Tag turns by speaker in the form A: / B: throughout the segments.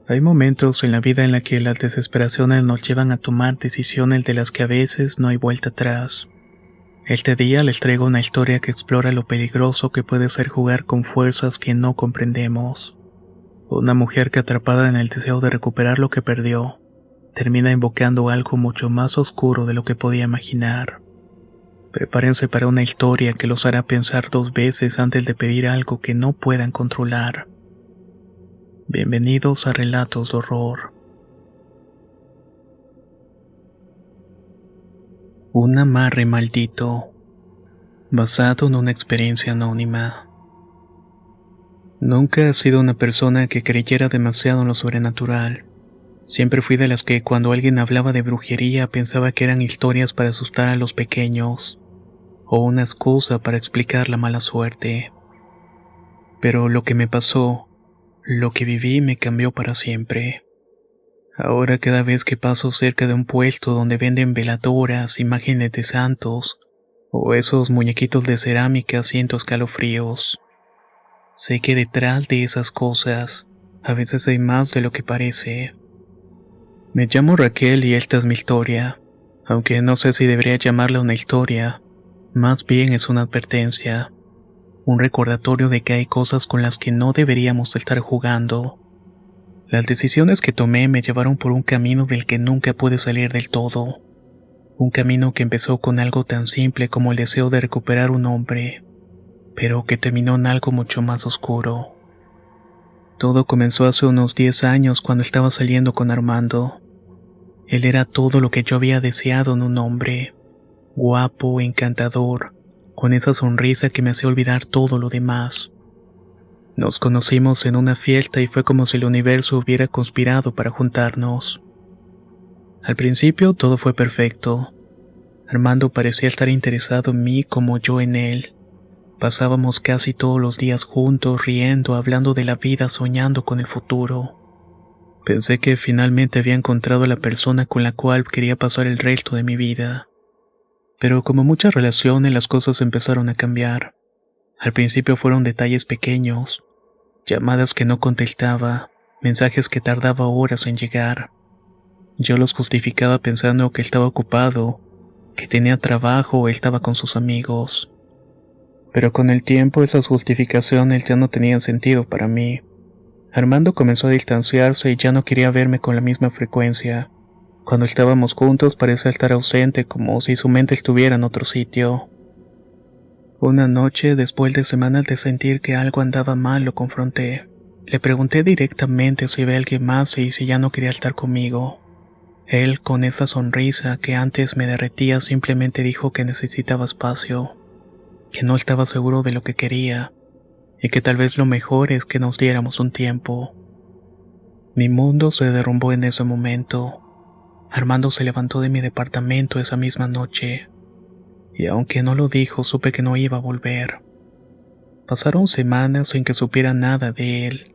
A: Hay momentos en la vida en la que las desesperaciones nos llevan a tomar decisiones de las que a veces no hay vuelta atrás. Este día les traigo una historia que explora lo peligroso que puede ser jugar con fuerzas que no comprendemos. Una mujer que, atrapada en el deseo de recuperar lo que perdió, termina invocando algo mucho más oscuro de lo que podía imaginar. Prepárense para una historia que los hará pensar dos veces antes de pedir algo que no puedan controlar. Bienvenidos a Relatos de Horror. Un amarre maldito, basado en una experiencia anónima. Nunca he sido una persona que creyera demasiado en lo sobrenatural. Siempre fui de las que cuando alguien hablaba de brujería pensaba que eran historias para asustar a los pequeños, o una excusa para explicar la mala suerte. Pero lo que me pasó, lo que viví me cambió para siempre. Ahora cada vez que paso cerca de un puesto donde venden veladoras, imágenes de santos, o esos muñequitos de cerámica, siento escalofríos. Sé que detrás de esas cosas, a veces hay más de lo que parece. Me llamo Raquel y esta es mi historia, aunque no sé si debería llamarla una historia, más bien es una advertencia, un recordatorio de que hay cosas con las que no deberíamos estar jugando. Las decisiones que tomé me llevaron por un camino del que nunca pude salir del todo. Un camino que empezó con algo tan simple como el deseo de recuperar un hombre, pero que terminó en algo mucho más oscuro. Todo comenzó hace unos 10 años cuando estaba saliendo con Armando. Él era todo lo que yo había deseado en un hombre. Guapo, encantador, con esa sonrisa que me hacía olvidar todo lo demás. Nos conocimos en una fiesta y fue como si el universo hubiera conspirado para juntarnos. Al principio todo fue perfecto. Armando parecía estar interesado en mí como yo en él. Pasábamos casi todos los días juntos, riendo, hablando de la vida, soñando con el futuro. Pensé que finalmente había encontrado a la persona con la cual quería pasar el resto de mi vida. Pero como muchas relaciones, las cosas empezaron a cambiar. Al principio fueron detalles pequeños, llamadas que no contestaba, mensajes que tardaba horas en llegar. Yo los justificaba pensando que estaba ocupado, que tenía trabajo o estaba con sus amigos. Pero con el tiempo esas justificaciones ya no tenían sentido para mí. Armando comenzó a distanciarse y ya no quería verme con la misma frecuencia. Cuando estábamos juntos parecía estar ausente, como si su mente estuviera en otro sitio. Una noche, después de semanas de sentir que algo andaba mal, lo confronté. Le pregunté directamente si había alguien más y si ya no quería estar conmigo. Él, con esa sonrisa que antes me derretía, simplemente dijo que necesitaba espacio, que no estaba seguro de lo que quería, y que tal vez lo mejor es que nos diéramos un tiempo. Mi mundo se derrumbó en ese momento. Armando se levantó de mi departamento esa misma noche, y aunque no lo dijo, supe que no iba a volver. Pasaron semanas sin que supiera nada de él,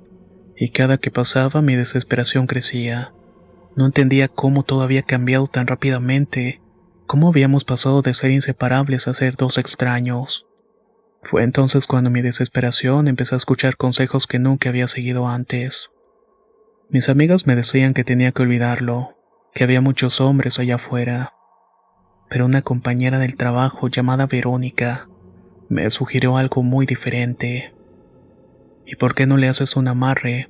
A: y cada que pasaba mi desesperación crecía. No entendía cómo todo había cambiado tan rápidamente, cómo habíamos pasado de ser inseparables a ser dos extraños. Fue entonces cuando mi desesperación empecé a escuchar consejos que nunca había seguido antes. Mis amigas me decían que tenía que olvidarlo, que había muchos hombres allá afuera. Pero una compañera del trabajo llamada Verónica me sugirió algo muy diferente. ¿Y por qué no le haces un amarre?,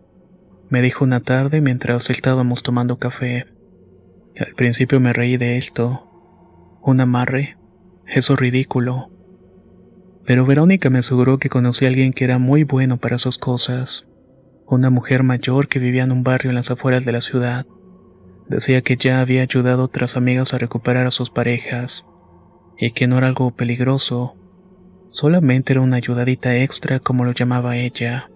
A: me dijo una tarde mientras estábamos tomando café. Al principio me reí de esto. ¿Un amarre? Eso es ridículo. Pero Verónica me aseguró que conocía a alguien que era muy bueno para esas cosas. Una mujer mayor que vivía en un barrio en las afueras de la ciudad. Decía que ya había ayudado a otras amigas a recuperar a sus parejas, y que no era algo peligroso, solamente era una ayudadita extra, como lo llamaba ella.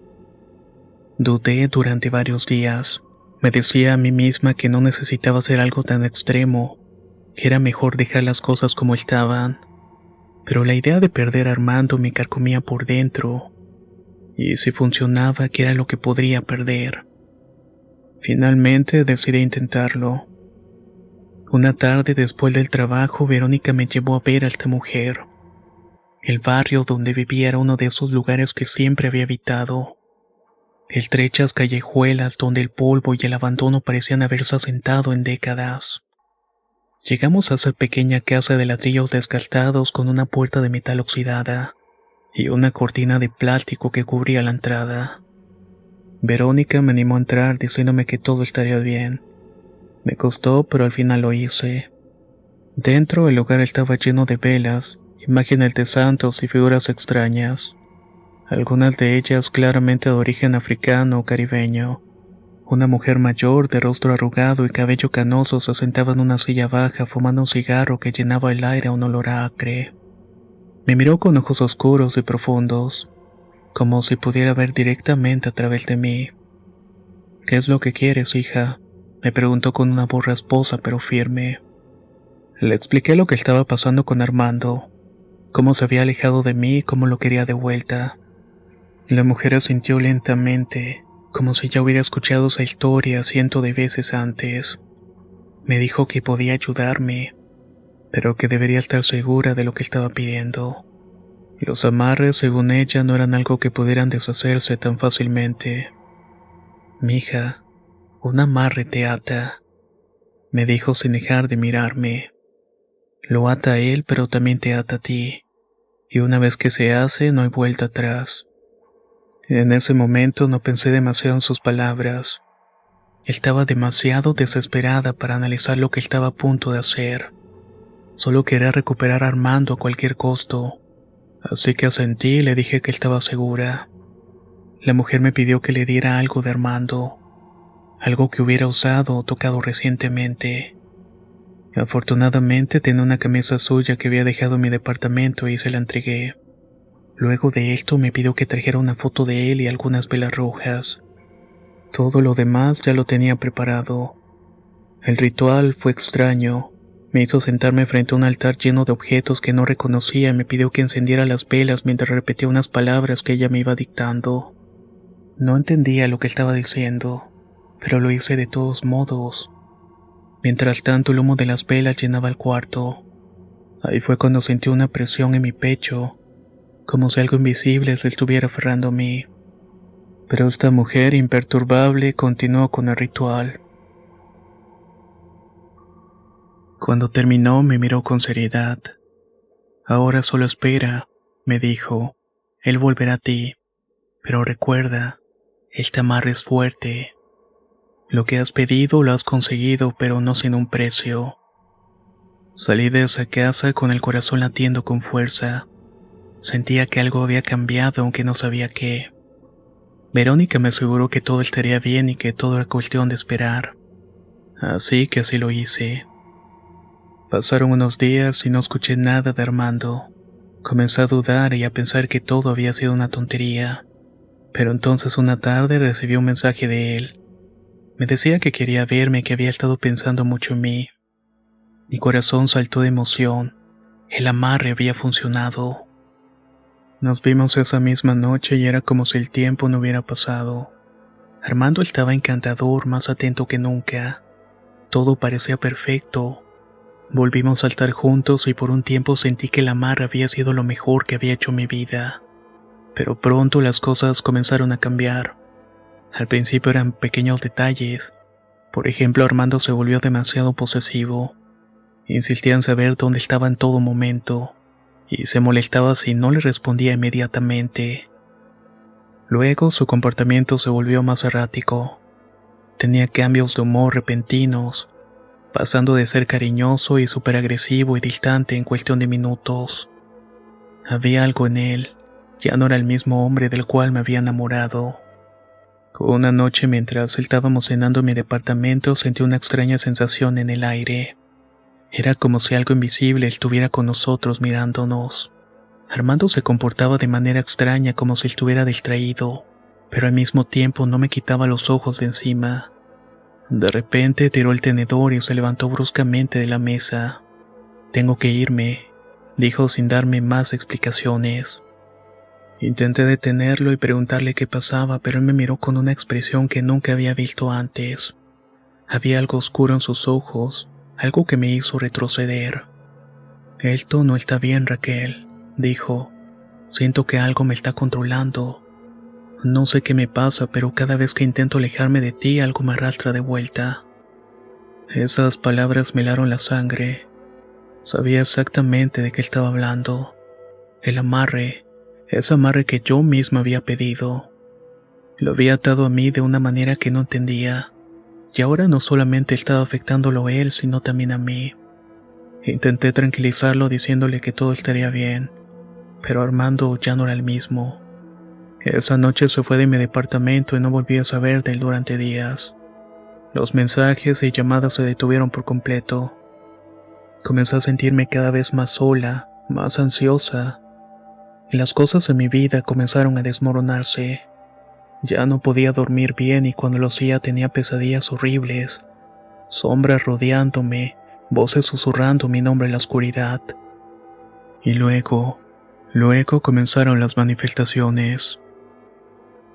A: Dudé durante varios días. Me decía a mí misma que no necesitaba hacer algo tan extremo, que era mejor dejar las cosas como estaban. Pero la idea de perder a Armando me carcomía por dentro, y si funcionaba, ¿qué era lo que podría perder? Finalmente decidí intentarlo. Una tarde después del trabajo, Verónica me llevó a ver a esta mujer. El barrio donde vivía era uno de esos lugares que siempre había evitado. estrechas callejuelas donde el polvo y el abandono parecían haberse asentado en décadas. Llegamos a esa pequeña casa de ladrillos desgastados con una puerta de metal oxidada y una cortina de plástico que cubría la entrada. Verónica me animó a entrar diciéndome que todo estaría bien. Me costó, pero al final lo hice. Dentro el lugar estaba lleno de velas, imágenes de santos y figuras extrañas, algunas de ellas claramente de origen africano o caribeño. Una mujer mayor de rostro arrugado y cabello canoso se sentaba en una silla baja fumando un cigarro que llenaba el aire a un olor acre. Me miró con ojos oscuros y profundos, como si pudiera ver directamente a través de mí. «¿Qué es lo que quieres, hija?», me preguntó con una voz rasposa pero firme. Le expliqué lo que estaba pasando con Armando, cómo se había alejado de mí y cómo lo quería de vuelta. La mujer asintió lentamente, como si ya hubiera escuchado esa historia cientos de veces antes. Me dijo que podía ayudarme, pero que debería estar segura de lo que estaba pidiendo. Los amarres, según ella, no eran algo que pudieran deshacerse tan fácilmente. «Mija, un amarre te ata», me dijo sin dejar de mirarme. «Lo ata a él, pero también te ata a ti, y una vez que se hace, no hay vuelta atrás». En ese momento no pensé demasiado en sus palabras. Estaba demasiado desesperada para analizar lo que estaba a punto de hacer. Solo quería recuperar a Armando a cualquier costo, así que asentí y le dije que estaba segura. La mujer me pidió que le diera algo de Armando, algo que hubiera usado o tocado recientemente. Afortunadamente tenía una camisa suya que había dejado en mi departamento y se la entregué. Luego de esto me pidió que trajera una foto de él y algunas velas rojas. Todo lo demás ya lo tenía preparado. El ritual fue extraño. Me hizo sentarme frente a un altar lleno de objetos que no reconocía y me pidió que encendiera las velas mientras repetía unas palabras que ella me iba dictando. No entendía lo que estaba diciendo, pero lo hice de todos modos. Mientras tanto el humo de las velas llenaba el cuarto. Ahí fue cuando sentí una presión en mi pecho, como si algo invisible se estuviera aferrando a mí. Pero esta mujer imperturbable continuó con el ritual. Cuando terminó me miró con seriedad. «Ahora solo espera», me dijo. «Él volverá a ti. Pero recuerda, este amarre es fuerte. Lo que has pedido lo has conseguido, pero no sin un precio». Salí de esa casa con el corazón latiendo con fuerza. Sentía que algo había cambiado, aunque no sabía qué. Verónica me aseguró que todo estaría bien y que todo era cuestión de esperar. Así que así lo hice. Pasaron unos días y no escuché nada de Armando. Comencé a dudar y a pensar que todo había sido una tontería. Pero entonces una tarde recibí un mensaje de él. Me decía que quería verme y que había estado pensando mucho en mí. Mi corazón saltó de emoción. El amarre había funcionado. Nos vimos esa misma noche y era como si el tiempo no hubiera pasado. Armando estaba encantador, más atento que nunca. Todo parecía perfecto. Volvimos a estar juntos y por un tiempo sentí que el amarre había sido lo mejor que había hecho en mi vida. Pero pronto las cosas comenzaron a cambiar. Al principio eran pequeños detalles. Por ejemplo, Armando se volvió demasiado posesivo. Insistía en saber dónde estaba en todo momento, y se molestaba si no le respondía inmediatamente. Luego su comportamiento se volvió más errático. Tenía cambios de humor repentinos, pasando de ser cariñoso y súper agresivo y distante en cuestión de minutos. Había algo en él, ya no era el mismo hombre del cual me había enamorado. Una noche mientras estábamos cenando en mi departamento sentí una extraña sensación en el aire. Era como si algo invisible estuviera con nosotros mirándonos. Armando se comportaba de manera extraña como si estuviera distraído, pero al mismo tiempo no me quitaba los ojos de encima. De repente tiró el tenedor y se levantó bruscamente de la mesa. «Tengo que irme», dijo sin darme más explicaciones. Intenté detenerlo y preguntarle qué pasaba, pero él me miró con una expresión que nunca había visto antes. Había algo oscuro en sus ojos, algo que me hizo retroceder. «Esto no está bien, Raquel», dijo. «Siento que algo me está controlando». No sé qué me pasa, pero cada vez que intento alejarme de ti, algo me arrastra de vuelta. Esas palabras me helaron la sangre. Sabía exactamente de qué estaba hablando. El amarre, ese amarre que yo misma había pedido. Lo había atado a mí de una manera que no entendía, y ahora no solamente estaba afectándolo a él, sino también a mí. Intenté tranquilizarlo diciéndole que todo estaría bien, pero Armando ya no era el mismo. Esa noche se fue de mi departamento y no volví a saber de él durante días. Los mensajes y llamadas se detuvieron por completo. Comencé a sentirme cada vez más sola, más ansiosa, y las cosas en mi vida comenzaron a desmoronarse. Ya no podía dormir bien y cuando lo hacía tenía pesadillas horribles, sombras rodeándome, voces susurrando mi nombre en la oscuridad. Y luego comenzaron las manifestaciones.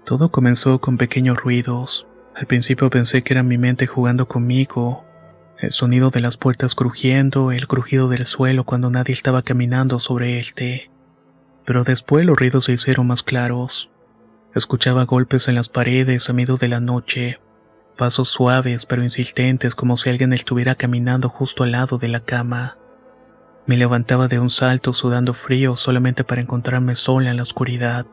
A: Todo comenzó con pequeños ruidos. Al principio pensé que era mi mente jugando conmigo, el sonido de las puertas crujiendo, el crujido del suelo cuando nadie estaba caminando sobre éste. Pero después los ruidos se hicieron más claros. Escuchaba golpes en las paredes a medio de la noche, pasos suaves pero insistentes como si alguien estuviera caminando justo al lado de la cama. Me levantaba de un salto sudando frío solamente para encontrarme sola en la oscuridad.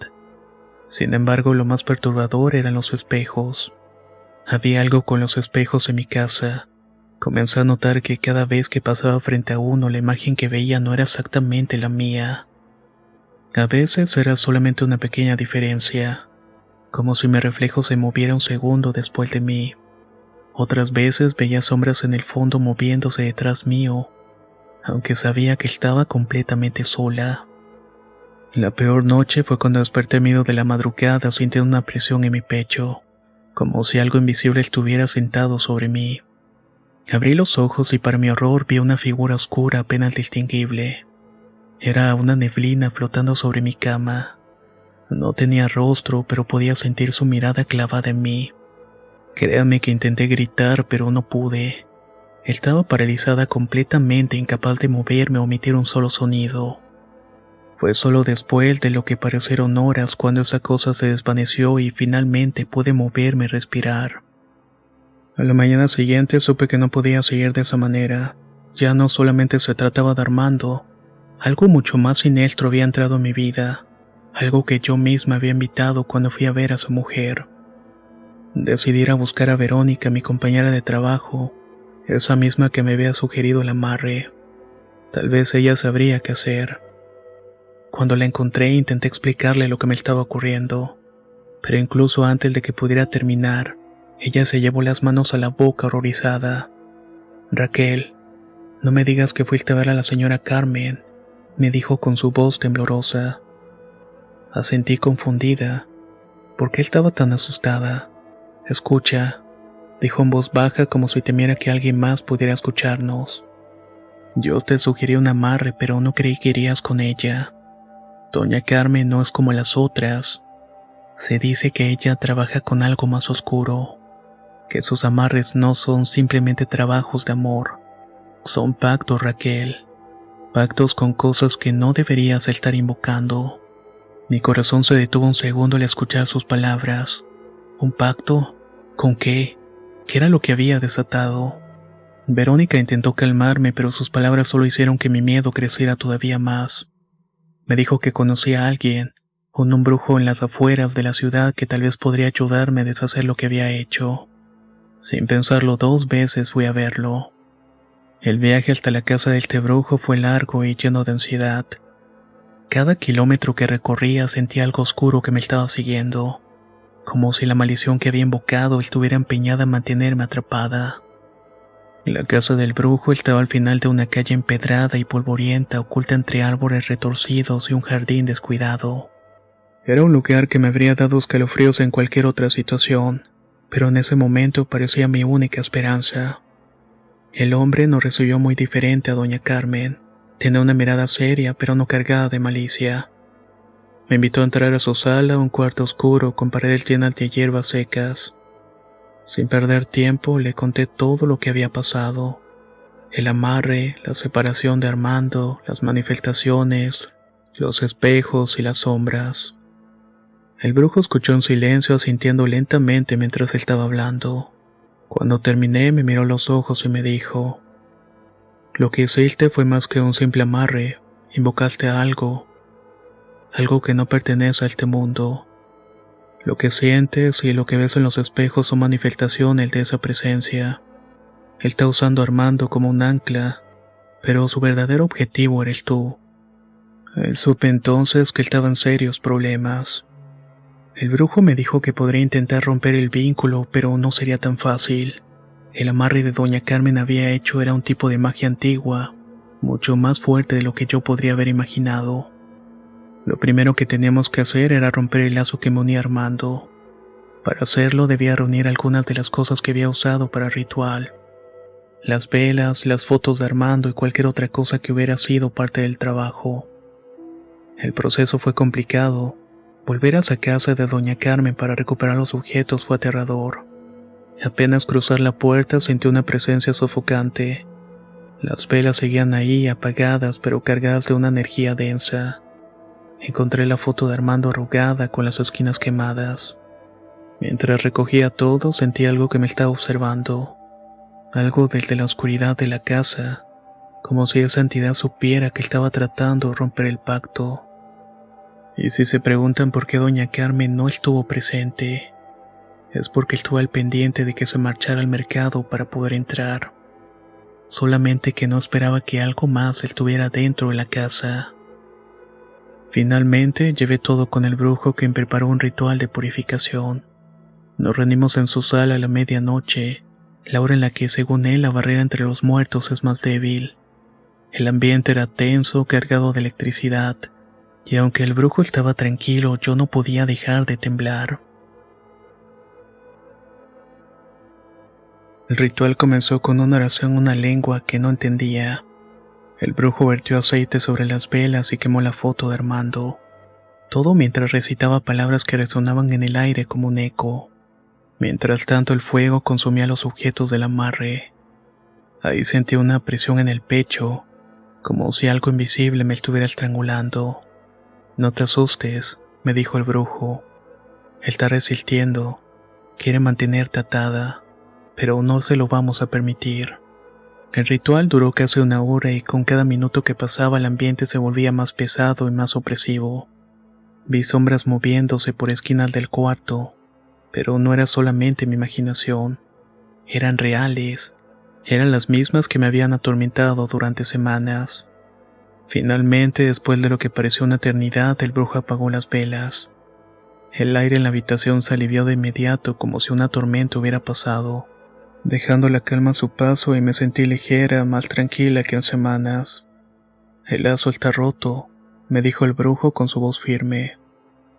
A: Sin embargo, lo más perturbador eran los espejos. Había algo con los espejos en mi casa. Comencé a notar que cada vez que pasaba frente a uno, la imagen que veía no era exactamente la mía. A veces era solamente una pequeña diferencia, como si mi reflejo se moviera un segundo después de mí. Otras veces veía sombras en el fondo moviéndose detrás mío, aunque sabía que estaba completamente sola. La peor noche fue cuando desperté en medio de la madrugada sintiendo una presión en mi pecho, como si algo invisible estuviera sentado sobre mí. Abrí los ojos y para mi horror vi una figura oscura apenas distinguible. Era una neblina flotando sobre mi cama. No tenía rostro, pero podía sentir su mirada clavada en mí. Créanme que intenté gritar, pero no pude. Estaba paralizada completamente, incapaz de moverme o emitir un solo sonido. Fue solo después de lo que parecieron horas cuando esa cosa se desvaneció y finalmente pude moverme y respirar. A la mañana siguiente supe que no podía seguir de esa manera. Ya no solamente se trataba de Armando, algo mucho más siniestro había entrado en mi vida, algo que yo misma había invitado cuando fui a ver a su mujer. Decidí ir a buscar a Verónica, mi compañera de trabajo, esa misma que me había sugerido el amarre. Tal vez ella sabría qué hacer. Cuando la encontré intenté explicarle lo que me estaba ocurriendo, pero incluso antes de que pudiera terminar, ella se llevó las manos a la boca horrorizada. Raquel, no me digas que fuiste a ver a la señora Carmen, me dijo con su voz temblorosa. Asentí confundida. ¿Por qué estaba tan asustada? Escucha, dijo en voz baja como si temiera que alguien más pudiera escucharnos. Yo te sugerí un amarre, pero no creí que irías con ella. Doña Carmen no es como las otras. Se dice que ella trabaja con algo más oscuro, que sus amarres no son simplemente trabajos de amor. Son pactos, Raquel. Pactos con cosas que no deberías estar invocando. Mi corazón se detuvo un segundo al escuchar sus palabras. ¿Un pacto? ¿Con qué? ¿Qué era lo que había desatado? Verónica intentó calmarme, pero sus palabras solo hicieron que mi miedo creciera todavía más. Me dijo que conocía a alguien, un brujo en las afueras de la ciudad que tal vez podría ayudarme a deshacer lo que había hecho. Sin pensarlo 2 veces fui a verlo. El viaje hasta la casa de este brujo fue largo y lleno de ansiedad. Cada kilómetro que recorría sentía algo oscuro que me estaba siguiendo, como si la maldición que había invocado estuviera empeñada en mantenerme atrapada. La casa del brujo estaba al final de una calle empedrada y polvorienta, oculta entre árboles retorcidos y un jardín descuidado. Era un lugar que me habría dado escalofríos en cualquier otra situación, pero en ese momento parecía mi única esperanza. El hombre nos recibió muy diferente a doña Carmen. Tenía una mirada seria, pero no cargada de malicia. Me invitó a entrar a su sala, un cuarto oscuro con paredes llenas de hierbas secas. Sin perder tiempo, le conté todo lo que había pasado. El amarre, la separación de Armando, las manifestaciones, los espejos y las sombras. El brujo escuchó en silencio, asintiendo lentamente mientras estaba hablando. Cuando terminé, me miró a los ojos y me dijo: lo que hiciste fue más que un simple amarre, invocaste a algo, algo que no pertenece a este mundo. Lo que sientes y lo que ves en los espejos son manifestaciones de esa presencia. Él está usando a Armando como un ancla, pero su verdadero objetivo eres tú. Él supe entonces que estaba en serios problemas. El brujo me dijo que podría intentar romper el vínculo, pero no sería tan fácil. El amarre de doña Carmen había hecho era un tipo de magia antigua, mucho más fuerte de lo que yo podría haber imaginado. Lo primero que teníamos que hacer era romper el lazo que me unía a Armando. Para hacerlo debía reunir algunas de las cosas que había usado para el ritual. Las velas, las fotos de Armando y cualquier otra cosa que hubiera sido parte del trabajo. El proceso fue complicado. Volver a esa casa de doña Carmen para recuperar los objetos fue aterrador. Apenas cruzar la puerta sentí una presencia sofocante. Las velas seguían ahí, apagadas pero cargadas de una energía densa. Encontré la foto de Armando arrugada con las esquinas quemadas. Mientras recogía todo, sentí algo que me estaba observando. Algo desde la oscuridad de la casa, como si esa entidad supiera que estaba tratando de romper el pacto. Y si se preguntan por qué doña Carmen no estuvo presente, es porque estuvo al pendiente de que se marchara al mercado para poder entrar. Solamente que no esperaba que algo más estuviera dentro de la casa. Finalmente llevé todo con el brujo, quien preparó un ritual de purificación. Nos reunimos en su sala a la medianoche, la hora en la que, según él, la barrera entre los muertos es más débil. El ambiente era tenso, cargado de electricidad, y aunque el brujo estaba tranquilo, yo no podía dejar de temblar. El ritual comenzó con una oración en una lengua que no entendía. El brujo vertió aceite sobre las velas y quemó la foto de Armando. Todo mientras recitaba palabras que resonaban en el aire como un eco. Mientras tanto el fuego consumía los objetos del amarre. Ahí sentí una presión en el pecho, como si algo invisible me estuviera estrangulando. No te asustes, me dijo el brujo. Él está resistiendo, quiere mantenerte atada, pero no se lo vamos a permitir. El ritual duró casi una hora y con cada minuto que pasaba el ambiente se volvía más pesado y más opresivo. Vi sombras moviéndose por esquinas del cuarto, pero no era solamente mi imaginación. Eran reales, eran las mismas que me habían atormentado durante semanas. Finalmente, después de lo que pareció una eternidad, el brujo apagó las velas. El aire en la habitación se alivió de inmediato como si una tormenta hubiera pasado, dejando la calma a su paso y me sentí ligera, más tranquila que en semanas. El lazo está roto, me dijo el brujo con su voz firme.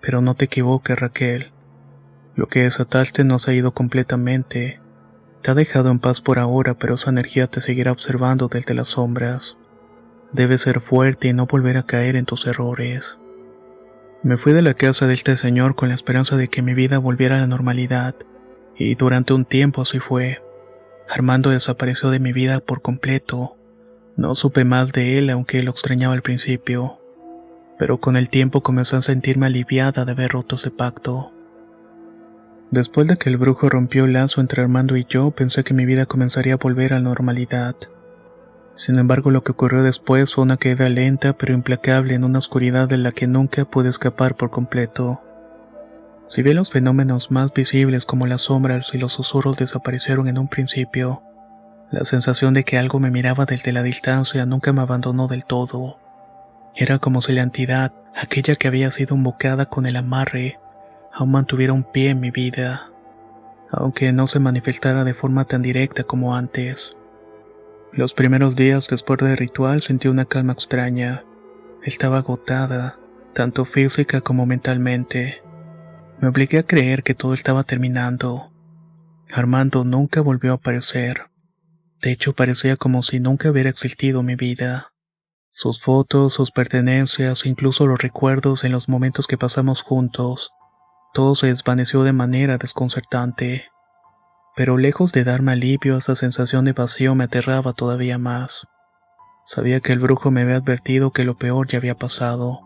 A: Pero no te equivoques, Raquel. Lo que desataste no se ha ido completamente. Te ha dejado en paz por ahora, pero esa energía te seguirá observando desde las sombras. Debes ser fuerte y no volver a caer en tus errores. Me fui de la casa de este señor con la esperanza de que mi vida volviera a la normalidad, y durante un tiempo así fue. Armando desapareció de mi vida por completo. No supe más de él, aunque lo extrañaba al principio. Pero con el tiempo comencé a sentirme aliviada de haber roto ese pacto. Después de que el brujo rompió el lazo entre Armando y yo, pensé que mi vida comenzaría a volver a la normalidad. Sin embargo, lo que ocurrió después fue una caída lenta pero implacable en una oscuridad de la que nunca pude escapar por completo. Si bien los fenómenos más visibles como las sombras y los susurros desaparecieron en un principio, la sensación de que algo me miraba desde la distancia nunca me abandonó del todo. Era como si la entidad, aquella que había sido invocada con el amarre, aún mantuviera un pie en mi vida, aunque no se manifestara de forma tan directa como antes. Los primeros días después del ritual sentí una calma extraña. Estaba agotada, tanto física como mentalmente. Me obligué a creer que todo estaba terminando. Armando nunca volvió a aparecer. De hecho, parecía como si nunca hubiera existido mi vida. Sus fotos, sus pertenencias, incluso los recuerdos en los momentos que pasamos juntos, todo se desvaneció de manera desconcertante. Pero lejos de darme alivio, esa sensación de vacío me aterraba todavía más. Sabía que el brujo me había advertido que lo peor ya había pasado,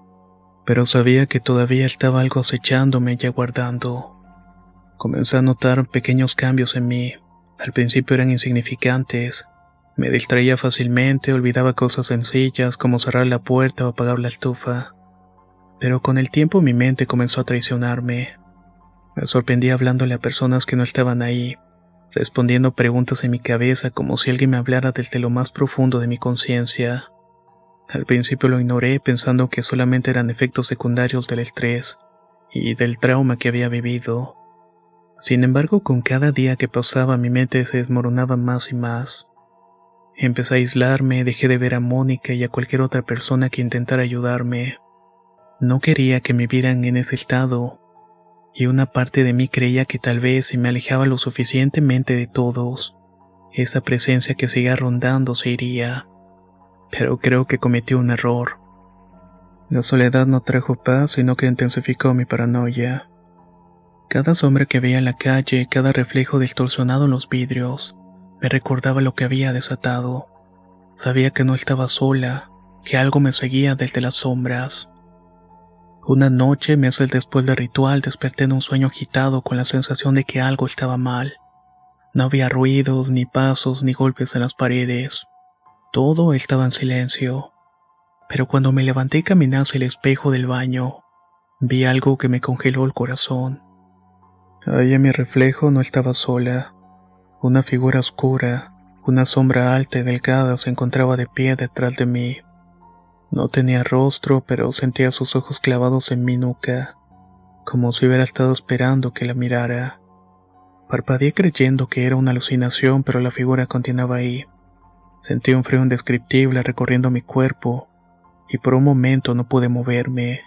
A: pero sabía que todavía estaba algo acechándome y aguardando. Comencé a notar pequeños cambios en mí. Al principio eran insignificantes. Me distraía fácilmente, olvidaba cosas sencillas como cerrar la puerta o apagar la estufa. Pero con el tiempo mi mente comenzó a traicionarme. Me sorprendía hablándole a personas que no estaban ahí, respondiendo preguntas en mi cabeza como si alguien me hablara desde lo más profundo de mi conciencia. Al principio lo ignoré pensando que solamente eran efectos secundarios del estrés y del trauma que había vivido. Sin embargo, con cada día que pasaba mi mente se desmoronaba más y más. Empecé a aislarme, dejé de ver a Mónica y a cualquier otra persona que intentara ayudarme. No quería que me vieran en ese estado, y una parte de mí creía que tal vez si me alejaba lo suficientemente de todos, esa presencia que seguía rondando se iría. Pero creo que cometí un error. La soledad no trajo paz, sino que intensificó mi paranoia. Cada sombra que veía en la calle, cada reflejo distorsionado en los vidrios, me recordaba lo que había desatado. Sabía que no estaba sola, que algo me seguía desde las sombras. Una noche, meses después del ritual, desperté en un sueño agitado con la sensación de que algo estaba mal. No había ruidos, ni pasos, ni golpes en las paredes. Todo estaba en silencio. Pero cuando me levanté y caminé hacia el espejo del baño, vi algo que me congeló el corazón. Ahí en mi reflejo no estaba sola. Una figura oscura, una sombra alta y delgada se encontraba de pie detrás de mí. No tenía rostro, pero sentía sus ojos clavados en mi nuca, como si hubiera estado esperando que la mirara. Parpadeé creyendo que era una alucinación, pero la figura continuaba ahí. Sentí un frío indescriptible recorriendo mi cuerpo, y por un momento no pude moverme.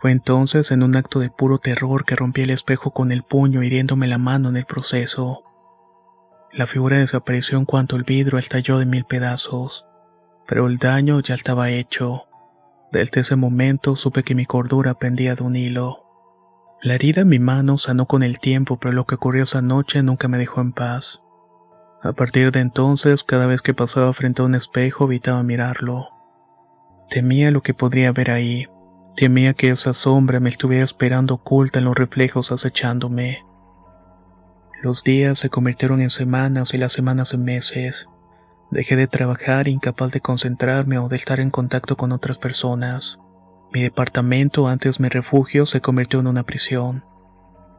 A: Fue entonces, en un acto de puro terror, que rompí el espejo con el puño, hiriéndome la mano en el proceso. La figura desapareció en cuanto el vidrio estalló de mil pedazos, pero el daño ya estaba hecho. Desde ese momento supe que mi cordura pendía de un hilo. La herida en mi mano sanó con el tiempo, pero lo que ocurrió esa noche nunca me dejó en paz. A partir de entonces, cada vez que pasaba frente a un espejo, evitaba mirarlo. Temía lo que podría haber ahí. Temía que esa sombra me estuviera esperando oculta en los reflejos acechándome. Los días se convirtieron en semanas y las semanas en meses. Dejé de trabajar, incapaz de concentrarme o de estar en contacto con otras personas. Mi departamento, antes mi refugio, se convirtió en una prisión.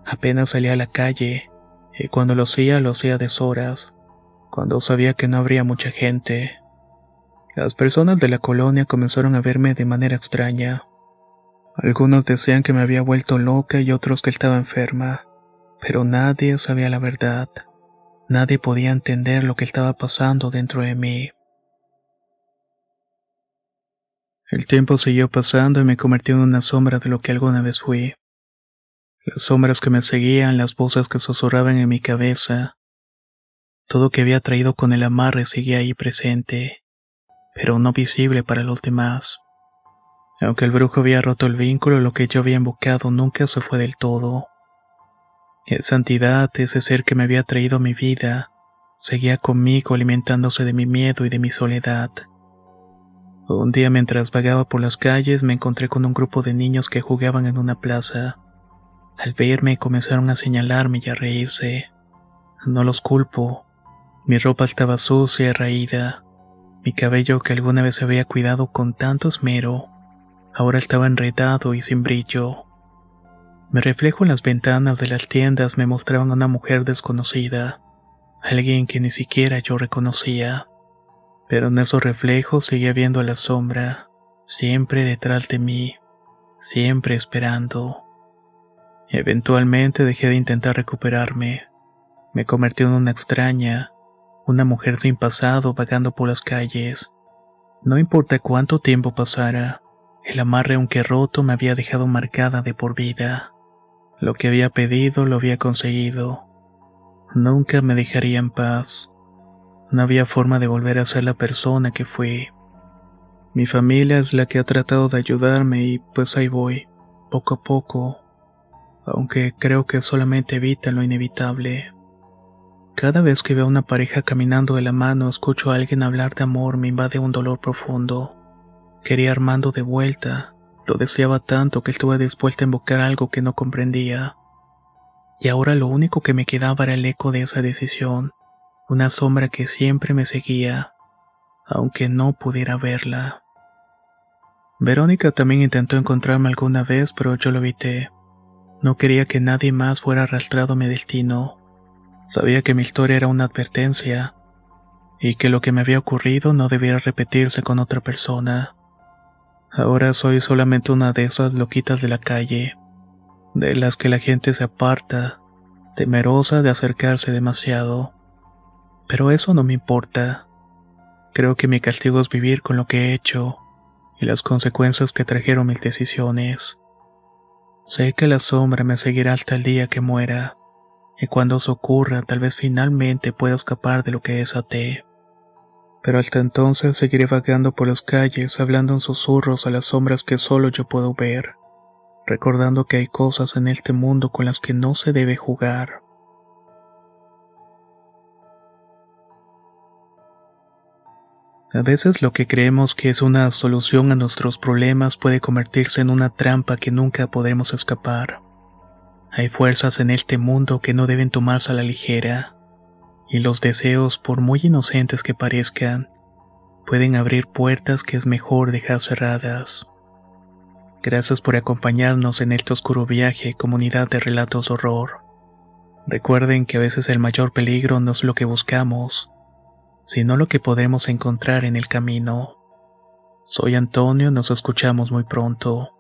A: Apenas salía a la calle, y cuando lo hacía a deshoras, cuando sabía que no habría mucha gente. Las personas de la colonia comenzaron a verme de manera extraña. Algunos decían que me había vuelto loca y otros que estaba enferma, pero nadie sabía la verdad. Nadie podía entender lo que estaba pasando dentro de mí. El tiempo siguió pasando y me convertí en una sombra de lo que alguna vez fui. Las sombras que me seguían, las voces que susurraban en mi cabeza, todo que había traído con el amarre seguía ahí presente, pero no visible para los demás. Aunque el brujo había roto el vínculo, lo que yo había invocado nunca se fue del todo. Esa entidad, ese ser que me había traído a mi vida, seguía conmigo alimentándose de mi miedo y de mi soledad. Un día mientras vagaba por las calles me encontré con un grupo de niños que jugaban en una plaza. Al verme comenzaron a señalarme y a reírse. No los culpo. Mi ropa estaba sucia y raída. Mi cabello que alguna vez había cuidado con tanto esmero, ahora estaba enredado y sin brillo. Mi reflejo en las ventanas de las tiendas me mostraban a una mujer desconocida, alguien que ni siquiera yo reconocía. Pero en esos reflejos seguía viendo a la sombra, siempre detrás de mí, siempre esperando. Eventualmente dejé de intentar recuperarme. Me convertí en una extraña, una mujer sin pasado vagando por las calles. No importa cuánto tiempo pasara, el amarre aunque roto me había dejado marcada de por vida. Lo que había pedido lo había conseguido. Nunca me dejaría en paz. No había forma de volver a ser la persona que fui. Mi familia es la que ha tratado de ayudarme y pues ahí voy, poco a poco, aunque creo que solamente evitan lo inevitable. Cada vez que veo a una pareja caminando de la mano, escucho a alguien hablar de amor, me invade un dolor profundo. Quería a Armando de vuelta, Lo deseaba tanto que estuve dispuesta a invocar algo que no comprendía. Y ahora lo único que me quedaba era el eco de esa decisión, una sombra que siempre me seguía, aunque no pudiera verla. Verónica también intentó encontrarme alguna vez, pero yo lo evité. No quería que nadie más fuera arrastrado a mi destino. Sabía que mi historia era una advertencia, y que lo que me había ocurrido no debía repetirse con otra persona. Ahora soy solamente una de esas loquitas de la calle, de las que la gente se aparta, temerosa de acercarse demasiado. Pero eso no me importa. Creo que mi castigo es vivir con lo que he hecho, y las consecuencias que trajeron mis decisiones. Sé que la sombra me seguirá hasta el día que muera, y cuando eso ocurra tal vez finalmente pueda escapar de lo que desaté. Pero hasta entonces seguiré vagando por las calles, hablando en susurros a las sombras que solo yo puedo ver, recordando que hay cosas en este mundo con las que no se debe jugar. A veces lo que creemos que es una solución a nuestros problemas puede convertirse en una trampa que nunca podremos escapar. Hay fuerzas en este mundo que no deben tomarse a la ligera, y los deseos, por muy inocentes que parezcan, pueden abrir puertas que es mejor dejar cerradas. Gracias por acompañarnos en este oscuro viaje, comunidad de relatos de horror. Recuerden que a veces el mayor peligro no es lo que buscamos, sino lo que podemos encontrar en el camino. Soy Antonio, nos escuchamos muy pronto.